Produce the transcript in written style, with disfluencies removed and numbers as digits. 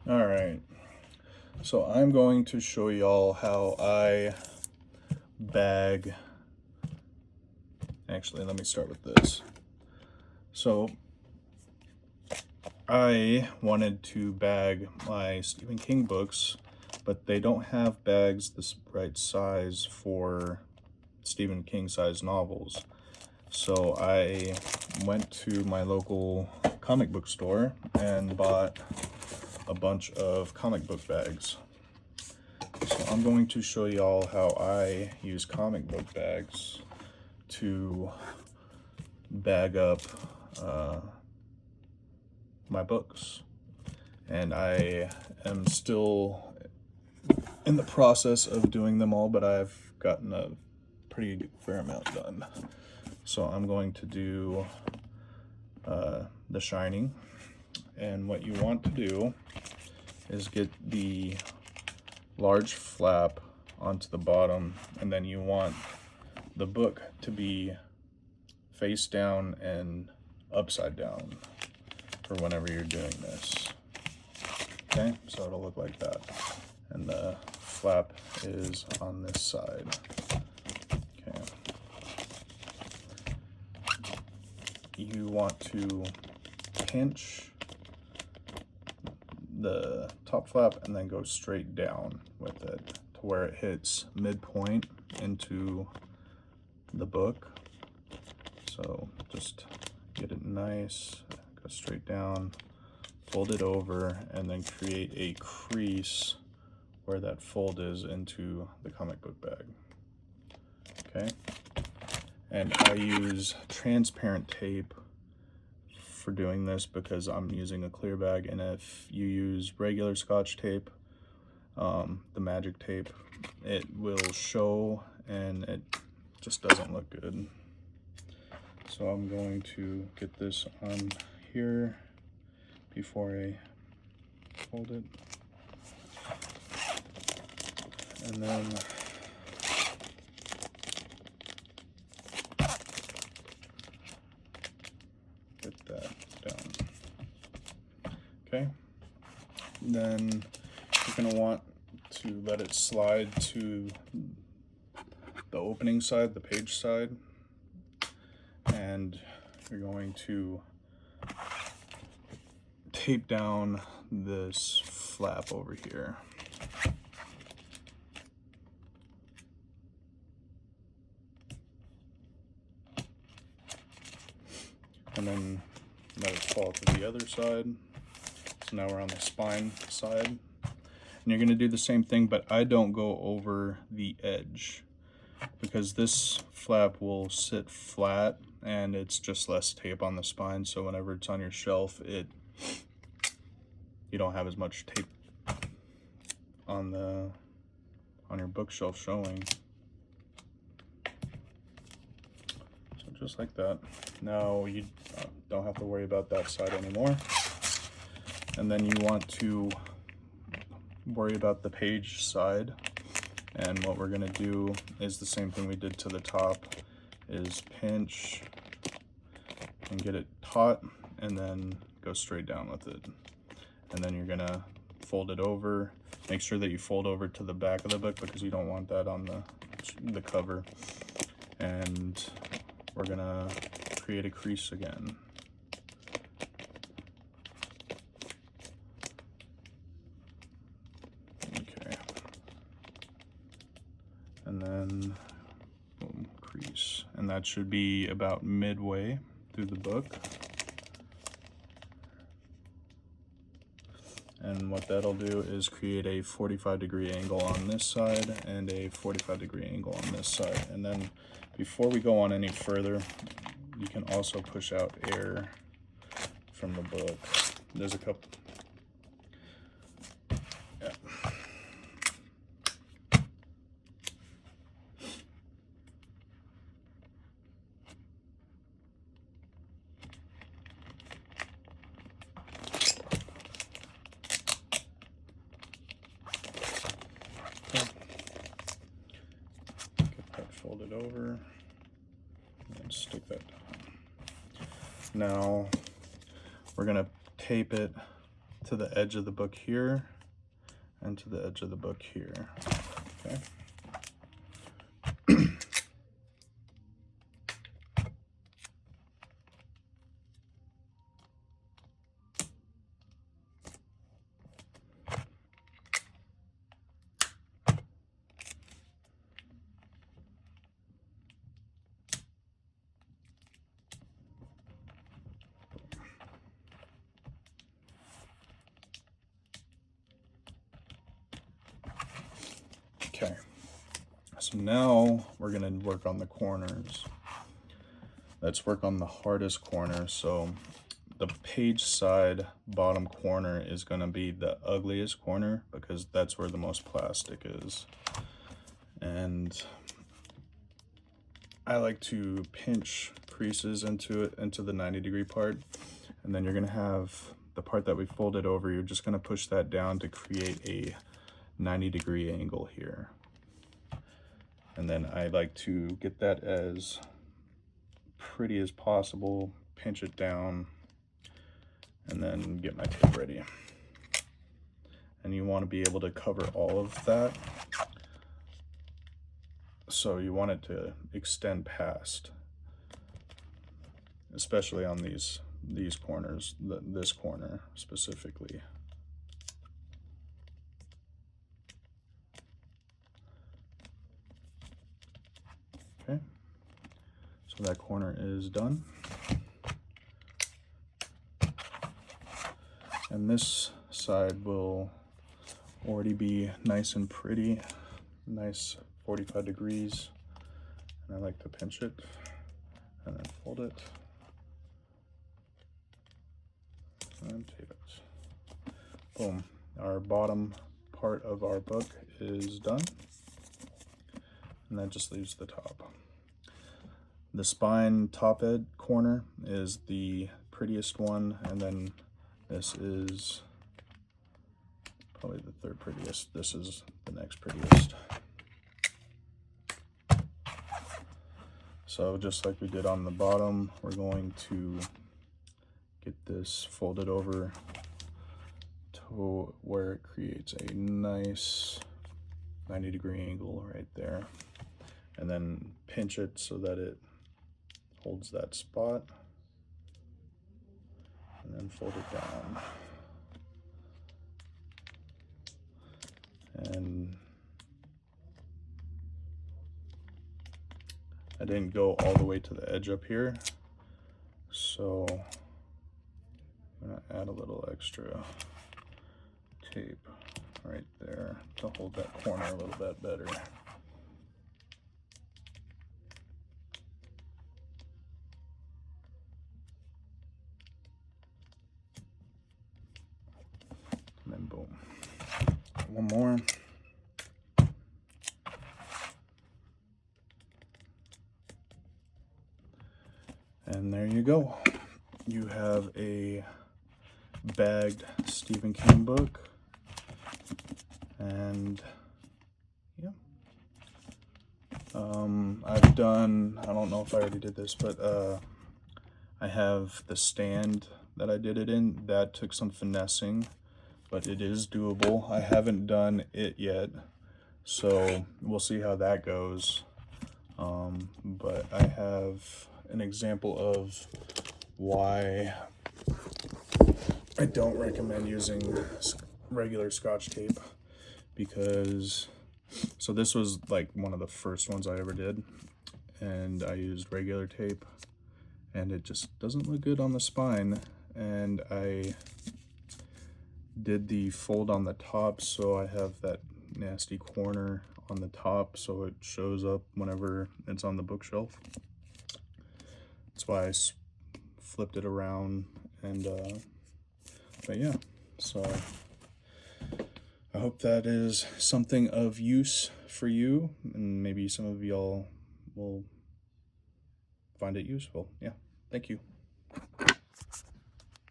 All right, so I'm going to show y'all how I bag. Actually, let me start with this. So I wanted to bag my Stephen King books, but they don't have bags this right size for Stephen King size novels. So I went to my local comic book store and bought a bunch of comic book bags. So I'm going to show y'all how I use comic book bags to bag up my books. And I am still in the process of doing them all, but I've gotten a pretty fair amount done. So I'm going to do The Shining. And what you want to do is get the large flap onto the bottom, and then you want the book to be face down and upside down for whenever you're doing this. Okay, so it'll look like that. And the flap is on this side. Okay. You want to pinch the top flap and then go straight down with it to where it hits midpoint into the book. So just get it nice, go straight down, fold it over, and then create a crease where that fold is into the comic book bag. Okay, and I use transparent tape for doing this because I'm using a clear bag, and if you use regular Scotch tape, the magic tape, it will show and it just doesn't look good. So I'm going to get this on here before I fold it, and then get that down. Okay, then you're going to want to let it slide to the opening side, the page side, and you're going to tape down this flap over here. And then let it fall to the other side. So now we're on the spine side. And you're going to do the same thing, but I don't go over the edge because this flap will sit flat and it's just less tape on the spine. So whenever it's on your shelf, you don't have as much tape on your bookshelf showing. So just like that. Now you don't have to worry about that side anymore. And then you want to worry about the page side. And what we're gonna do is the same thing we did to the top, is pinch and get it taut and then go straight down with it. And then you're gonna fold it over. Make sure that you fold over to the back of the book because you don't want that on the cover. And we're gonna create a crease again. Okay. And then boom, crease. And that should be about midway through the book. And what that'll do is create a 45-degree angle on this side and a 45-degree angle on this side. And then before we go on any further, you can also push out air from the book. There's a couple. Yeah. Get that folded over and stick that down. Now we're gonna tape it to the edge of the book here and to the edge of the book here. Okay. Okay, so now we're gonna work on the corners. Let's work on the hardest corner. So the page side bottom corner is gonna be the ugliest corner because that's where the most plastic is. And I like to pinch creases into it, into the 90-degree part. And then you're gonna have the part that we folded over, you're just gonna push that down to create a 90-degree angle here. And then I like to get that as pretty as possible, pinch it down, and then get my tape ready. And you want to be able to cover all of that. So you want it to extend past, especially on these corners, this corner specifically. Okay, so that corner is done. And this side will already be nice and pretty, nice 45 degrees. And I like to pinch it and then fold it and tape it. Boom, our bottom part of our book is done. And that just leaves the top. The spine top edge corner is the prettiest one, and then this is probably the third prettiest. This is the next prettiest. So just like we did on the bottom, we're going to get this folded over to where it creates a nice 90-degree angle right there. And then pinch it so that it holds that spot. And then fold it down. And I didn't go all the way to the edge up here, so I'm gonna add a little extra tape right there to hold that corner a little bit better. And then boom. One more. And there you go. You have a bagged Stephen King book. And yeah. I've done, I don't know if I already did this, but I have the stand that I did it in. That took some finessing, but it is doable. I haven't done it yet, so we'll see how that goes. But I have an example of why I don't recommend using regular Scotch tape, because so this was like one of the first ones I ever did, and I used regular tape and it just doesn't look good on the spine. And I did the fold on the top, so I have that nasty corner on the top so it shows up whenever it's on the bookshelf. That's why I flipped it around. And but yeah, so I hope that is something of use for you, and maybe some of y'all will find it useful. Yeah, thank you.